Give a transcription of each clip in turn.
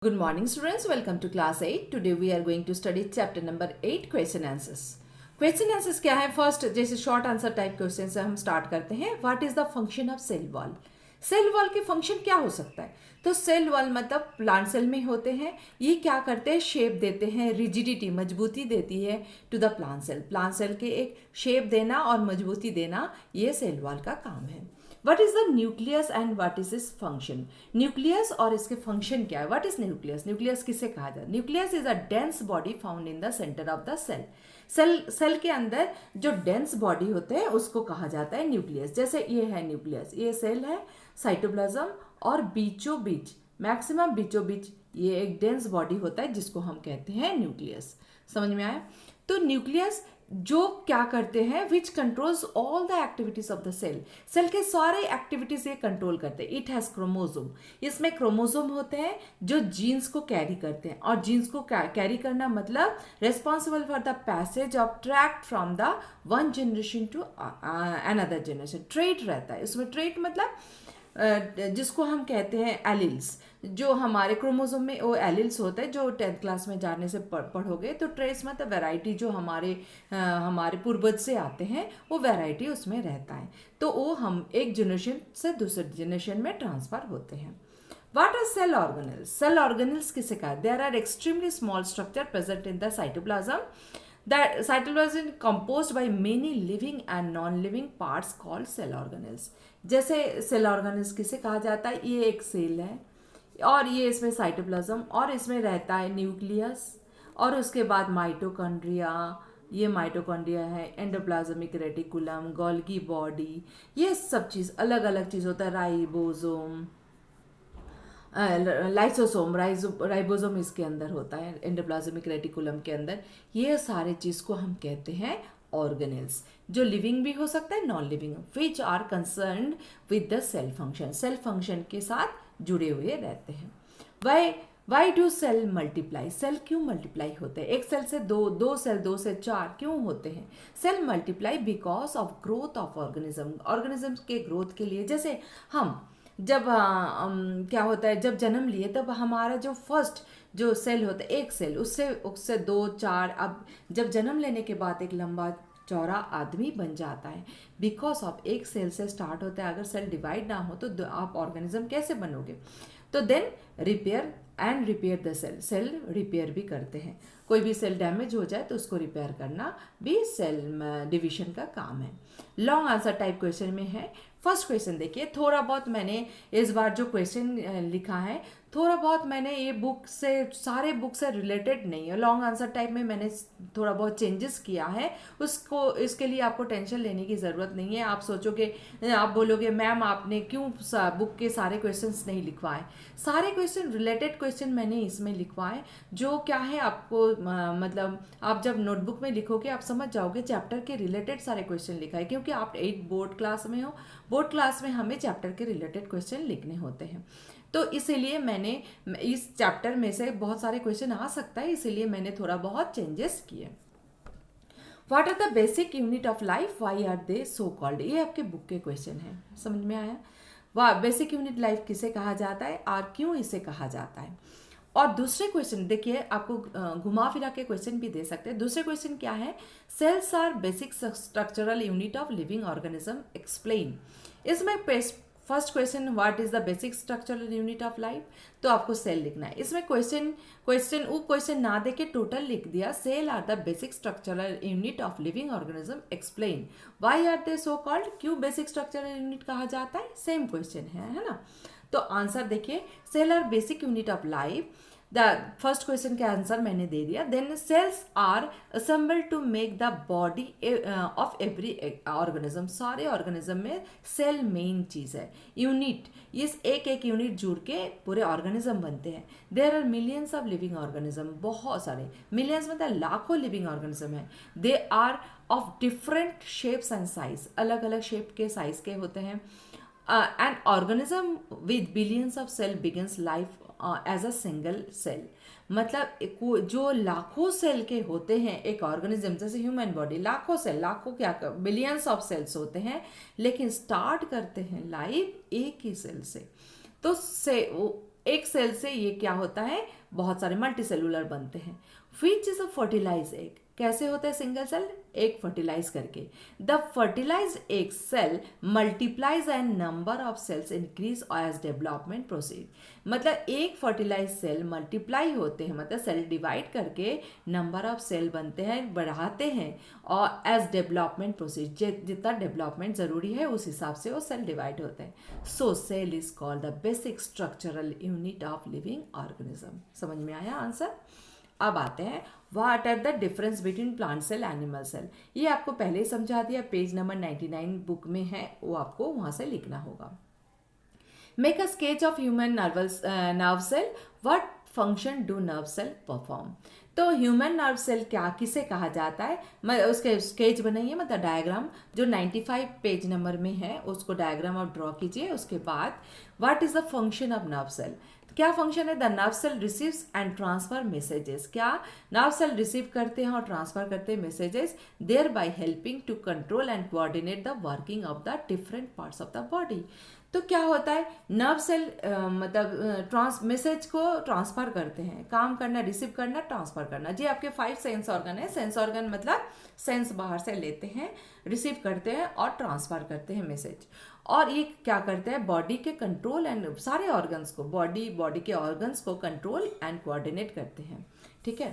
Good morning students, welcome to class 8. Today we are going to study chapter number 8 question answers. Question answers क्या है? First जैसे short answer type question से हम start करते हैं. What is the function of cell wall? Cell wall के function क्या हो सकता है? तो सेल वॉल मतलब प्लांट सेल में होते हैं. ये क्या करते हैं? शेप देते हैं, रिजिडिटी मजबूती देती है to the plant cell. Plant cell के एक शेप देना और मजबूती देना ये सेल वॉल का काम है. What is the nucleus and what is is function? Nucleus और इसके फंक्शन क्या है? What is nucleus? न्यूक्लियस किसे कहा जाता है? Nucleus is a dense body found in the centre of the cell. Cell के अंदर जो डेंस बॉडी होते हैं उसको कहा जाता है न्यूक्लियस. जैसे ये है न्यूक्लियस, ये सेल है, साइटोप्लाज्म और बीचों बीच मैक्सिमम बीचों बीच ये एक डेंस बॉडी होता है जिसको हम कहते हैं न्यूक्लियस. समझ में आया? तो न्यूक्लियस जो क्या करते हैं, which controls all the activities of the cell. Cell के सारे एक्टिविटीज ये कंट्रोल करते हैं. It has chromosome. इसमें क्रोमोसोम होते हैं जो जीन्स को कैरी करते हैं. और जीन्स को कैरी करना मतलब responsible for the passage of tract from the one generation to another generation. Trait रहता है इसमें. ट्रेट मतलब जिसको हम कहते हैं एलिल्स. जो हमारे क्रोमोसोम में वो एलिल्स होता है जो 10th क्लास में जाने से पढ़ोगे. तो ट्रेस मतलब वैरायटी जो हमारे पूर्वज से आते हैं वो वैरायटी उसमें रहता है. तो वो हम एक जनरेशन से दूसरे जनरेशन में ट्रांसफर होते हैं. What are cell organelles? Cell organelles किसे कहा? There are extremely small structure present in the cytoplasm. The cytoplasm is composed by many living and non-living parts called cell organelles. जैसे cell organelles किसे कहा जाता है? ये एक सेल है और ये इसमें साइटोप्लाज्म और इसमें रहता है न्यूक्लियस और उसके बाद माइटोकॉन्ड्रिया. ये माइटोकॉन्ड्रिया है, एंडोप्लाज्मिक रेटिकुलम, गोल्गी बॉडी, ये सब चीज़ अलग अलग चीज़ होता है. राइबोसोम, लाइसोसोम, राइबोसोम इसके अंदर होता है एंडोप्लाज्मिक रेटिकुलम के अंदर. ये सारे चीज़ को हम कहते हैं ऑर्गेनेल्स, जो लिविंग भी हो सकता है, non living, which are concerned with the cell function. Cell function के साथ जुड़े हुए रहते हैं. Why do cell multiply? Cell क्यों मल्टीप्लाई होते हैं? एक सेल से दो सेल, 2 से 4 क्यों होते हैं? Cell multiply because of growth of organism. Organism के ग्रोथ के लिए, जैसे हम जब क्या होता है, जब जन्म लिए तब हमारा जो फर्स्ट जो सेल होता है, एक सेल, उससे 2, 4, अब जब जन्म लेने के बाद एक लंबा चौड़ा आदमी बन जाता है. बिकॉज ऑफ एक सेल से स्टार्ट होता है. अगर सेल डिवाइड ना हो तो आप ऑर्गेनिज्म कैसे बनोगे? तो then repair the cell repair भी करते हैं. कोई भी सेल डैमेज हो जाए तो उसको रिपेयर करना भी सेल डिवीजन का काम है. लॉन्ग आंसर टाइप क्वेश्चन में है. फर्स्ट क्वेश्चन देखिए. थोड़ा बहुत मैंने इस बार जो क्वेश्चन लिखा है थोड़ा बहुत मैंने ये बुक से, सारे बुक से रिलेटेड नहीं है. लॉन्ग आंसर टाइप में मैंने थोड़ा बहुत चेंजेस किया है. उसको इसके लिए आपको टेंशन लेने की ज़रूरत नहीं है. आप सोचोगे, आप बोलोगे मैम आपने क्यों बुक के सारे क्वेश्चंस नहीं लिखवाए? सारे क्वेश्चन रिलेटेड क्वेश्चन मैंने इसमें लिखवाए. जो क्या है आपको मतलब आप जब नोटबुक में लिखोगे आप समझ जाओगे चैप्टर के रिलेटेड सारे क्वेश्चन लिखा है. क्योंकि आप 8 बोर्ड क्लास में हो. बोर्ड क्लास में हमें चैप्टर के रिलेटेड क्वेश्चन लिखने होते हैं. तो इसीलिए मैंने इस चैप्टर में से बहुत सारे क्वेश्चन आ सकता है, इसीलिए मैंने थोड़ा बहुत चेंजेस किए. What are the basic unit of life? Why are they so called? ये आपके बुक के क्वेश्चन है. समझ में आया? वाह, बेसिक यूनिट लाइफ किसे कहा जाता है और क्यों इसे कहा जाता है? और दूसरे क्वेश्चन देखिए, आपको घुमा फिरा के क्वेश्चन भी दे सकते हैं. दूसरे क्वेश्चन क्या है? Cells are basic structural unit of living organism, explain. इसमें first question what is the basic structural unit of life, तो आपको सेल लिखना है. इसमें क्वेश्चन ना देके टोटल लिख दिया. Cell are the basic structural unit of living organism, explain. Why are they so called? क्यों बेसिक स्ट्रक्चरल यूनिट कहा जाता है? सेम क्वेश्चन है ना? तो आंसर देखिए, cell are basic unit of life. The first question का आंसर मैंने दे दिया. Then cells are assemble to make the body of every organism. सारे ऑर्गेनिज्म में सेल मेन चीज़ है. यूनिट, इस एक यूनिट जुड़ के पूरे ऑर्गेनिज्म बनते हैं. There are millions of living organism. बहुत सारे, मिलियंस मतलब लाखों लिविंग ऑर्गेनिज्म है. They are of different shapes and size. अलग अलग शेप के साइज के होते हैं. An organism with billions of cell begins life as a single cell. मतलब जो लाखों सेल के होते हैं एक ऑर्गेनिज्म, जैसे ह्यूमन बॉडी, लाखों सेल, लाखों क्या बिलियंस ऑफ सेल्स होते हैं, लेकिन स्टार्ट करते हैं लाइफ एक ही सेल से. तो एक सेल से ये क्या होता है, बहुत सारे मल्टीसेलुलर बनते हैं। Which is a fertilize egg, कैसे होता है सिंगल सेल, एग फर्टिलाइज करके। The fertilized egg cell multiplies and number of cells increase as development proceed, मतलब एक फर्टिलाइज सेल मल्टीप्लाई होते हैं, मतलब सेल डिवाइड करके नंबर ऑफ सेल बनते हैं, बढ़ाते हैं, और एज डेवलपमेंट प्रोसीड, जितना डेवलपमेंट जरूरी है उस हिसाब से वो सेल डिवाइड होते हैं। So cell is called the basic structural unit of living organism. समझ में आया आंसर। अब आते हैं what are the difference between plant cell animal cell. ये आपको पहले ही समझा दिया, पेज नंबर 99 बुक में है, वो आपको वहां से लिखना होगा। Make a sketch of human nerve cell, what function do nerve cell perform. तो ह्यूमन नर्व सेल क्या किसे कहा जाता है, मैं उसके स्केच बनाइए, मतलब डायग्राम जो 95 पेज नंबर में है उसको डायग्राम आप ड्रॉ कीजिए। उसके बाद what is the function of nerve cell, क्या फंक्शन है, the nerve cell receives and transfer messages, क्या नर्व सेल रिसीव करते हैं और ट्रांसफर करते हैं messages, thereby helping to control and coordinate the working of the different parts of the body. तो क्या होता है, नर्व सेल मतलब मैसेज को ट्रांसफर करते हैं, काम करना, रिसीव करना, ट्रांसफर करना। जी आपके 5 सेंस ऑर्गन है, सेंस ऑर्गन मतलब सेंस बाहर से लेते हैं, रिसीव करते हैं और ट्रांसफर करते हैं मैसेज। और ये क्या करते हैं, बॉडी के कंट्रोल एंड सारे ऑर्गन्स को, बॉडी के ऑर्गन्स को कंट्रोल एंड कोऑर्डिनेट करते हैं। ठीक है,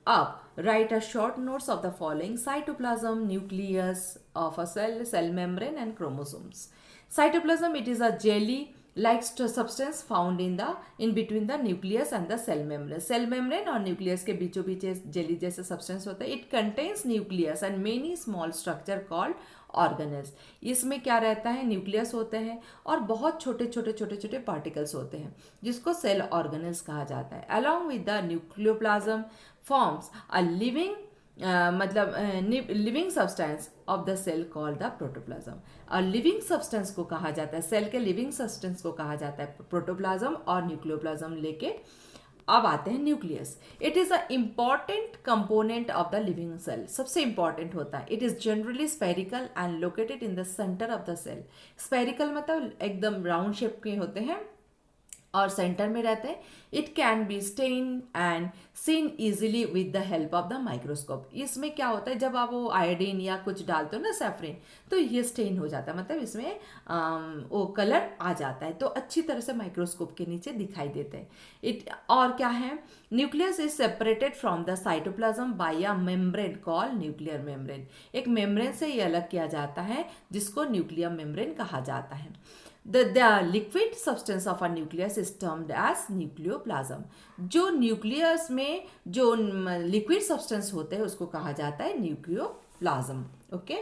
अब write a short notes of the following, cytoplasm, nucleus of a cell, cell membrane and chromosomes. Cytoplasm, it is a jelly-like substance found in between the nucleus and the cell membrane. Cell membrane और nucleus के बीचों बीच jelly जैसे substance होता है. It contains nucleus and many small structure called organelles. इसमें क्या रहता है, न्यूक्लियस होते हैं और बहुत छोटे छोटे छोटे छोटे पार्टिकल्स होते हैं जिसको सेल ऑर्गेनल्स कहा जाता है. Along with the nucleoplasm forms a living substance of the cell called the protoplasm. और लिविंग सब्सटेंस को कहा जाता है, सेल के लिविंग सब्सटेंस को कहा जाता है प्रोटोप्लाज्म और न्यूक्लियोप्लाज्म लेके. अब आते हैं nucleus. It is a important component of the living cell, सबसे इंपॉर्टेंट होता है. It is generally spherical and located in the centre of the cell. Spherical मतलब एकदम राउंड शेप के होते हैं और सेंटर में रहते हैं. It can be stain and seen easily with the help of the microscope. इसमें क्या होता है, जब आप वो आयोडीन या कुछ डालते हो ना, सैफरिन, तो ये स्टेन हो जाता है, मतलब इसमें वो कलर आ जाता है, तो अच्छी तरह से माइक्रोस्कोप के नीचे दिखाई देते हैं. इट और क्या है, nucleus is separated from the cytoplasm by a membrane call nuclear membrane. एक मेम्ब्रेन से ये अलग किया जाता है जिसको न्यूक्लियर मेम्ब्रेन कहा जाता है. The liquid substance of a nucleus is termed as nucleoplasm. जो न्यूक्लियस में जो लिक्विड सब्सटेंस होते हैं उसको कहा जाता है न्यूक्लियोप्लाज्म. ओके,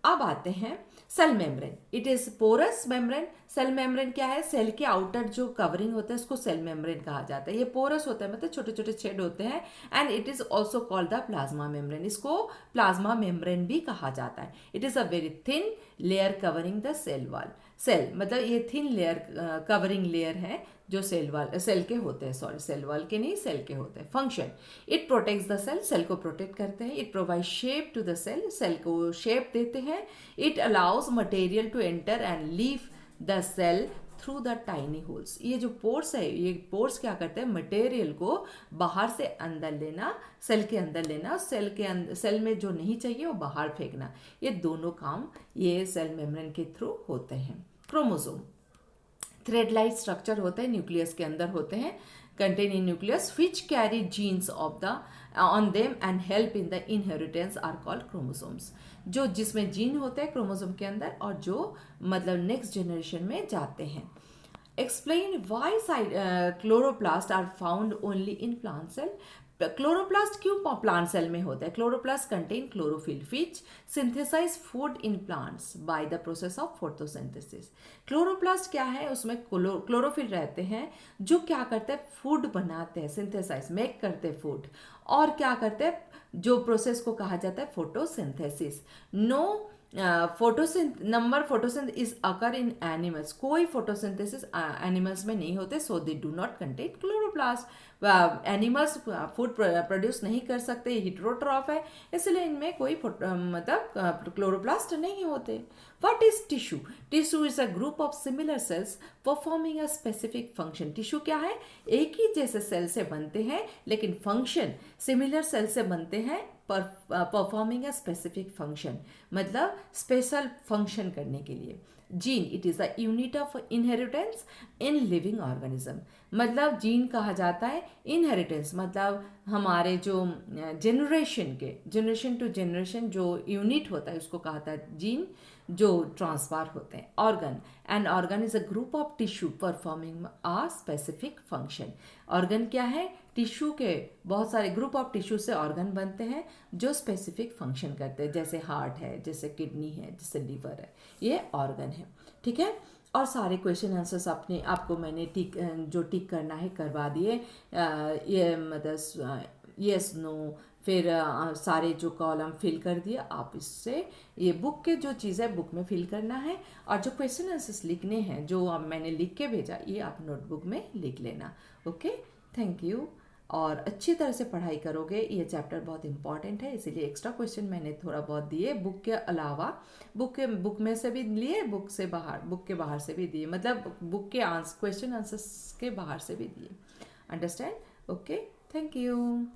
अब आते हैं cell membrane. It is porous membrane. Cell membrane क्या है, सेल के आउटर जो कवरिंग होता है उसको सेल मेम्ब्रेन कहा जाता है. ये पोरस होता है, मतलब छोटे छोटे छेद होते हैं. And it is also called the plasma membrane. इसको प्लाज्मा मेम्ब्रेन भी कहा जाता है. It is a very thin layer covering the cell wall. Cell मतलब ये थिन लेयर कवरिंग लेयर है जो सेल के होते हैं, सॉरी सेल वॉल के नहीं, सेल के होते हैं. Function, it protects the cell, cell को प्रोटेक्ट करते हैं. It provide shape to the cell, cell को शेप देते हैं. It allows material to enter and leave the cell through the tiny holes. ये जो पोर्स है, ये पोर्स क्या करते हैं, मटेरियल को बाहर से अंदर लेना, सेल के अंदर लेना, सेल में जो नहीं चाहिए वो बाहर फेंकना. ये दोनों काम ये सेल मेम्ब्रेन के थ्रू होते हैं. क्रोमोसोम थ्रेड लाइक स्ट्रक्चर होते हैं, न्यूक्लियस के अंदर होते हैं, contain in nucleus which carry genes of the on them and help in the inheritance are called chromosomes. जो जिसमें जीन होते हैं क्रोमोसोम के अंदर और जो मतलब नेक्स्ट जनरेशन में जाते हैं. Explain why chloroplast are found only in plant cell. Chloroplast क्यों प्लांट सेल में होता है. Chloroplast contain chlorophyll which synthesize food in plants by the process of photosynthesis. Chloroplast क्या है, उसमें क्लोरोफिल रहते हैं जो क्या करते हैं, फूड बनाते हैं, सिंथेसाइज मेक करते हैं फूड. और क्या करते हैं, जो प्रोसेस को कहा जाता है photosynthesis. No photosynth is occur in animals. कोई फोटोसिंथेसिस एनिमल्स में नहीं होते, so they do not contain chloroplast. Animals food produce नहीं कर सकते, हिट्रोट्रॉफ है, इसलिए इनमें कोई मतलब क्लोरोप्लास्ट नहीं होते। What is tissue? Tissue is a group of similar sales performing a specific function. Tissue क्या है? एक ही जैसे सेल से बनते हैं लेकिन फंक्शन सिमिलर सेल से बनते हैं, परफॉर्मिंग अ स्पेसिफिक फंक्शन, मतलब स्पेशल फंक्शन करने के लिए। Gene, it is a unit of inheritance in living organism. मतलब जीन कहा जाता है इनहेरिटेंस, मतलब हमारे जो जनरेशन टू जनरेशन जो यूनिट होता है उसको कहा जाता है जीन, जो ट्रांसफर होते हैं। Organ, an organ is a group of tissue performing a specific function. Organ क्या है? टिश्यू के बहुत सारे ग्रुप ऑफ टिश्यू से ऑर्गन बनते हैं जो स्पेसिफिक फंक्शन करते हैं, जैसे हार्ट है, जैसे किडनी है, जैसे लीवर है, ये ऑर्गन है। ठीक है, और सारे क्वेश्चन आंसर्स अपने आपको मैंने टिक करना है करवा दिए। ये मतलब यस नो, फिर सारे जो कॉलम फिल कर दिए आप। इससे ये बुक के जो चीज़ें बुक में फिल करना है, और जो क्वेश्चन आंसर्स लिखने हैं जो अब मैंने लिख के भेजा ये आप नोटबुक में लिख लेना। Okay, thank you. और अच्छी तरह से पढ़ाई करोगे, ये चैप्टर बहुत इंपॉर्टेंट है, इसीलिए एक्स्ट्रा क्वेश्चन मैंने थोड़ा बहुत दिए बुक के अलावा। बुक में से भी लिए, बुक के बाहर से भी दिए, मतलब बुक के क्वेश्चन आंसर्स के बाहर से भी दिए। अंडरस्टैंड? Okay, thank you.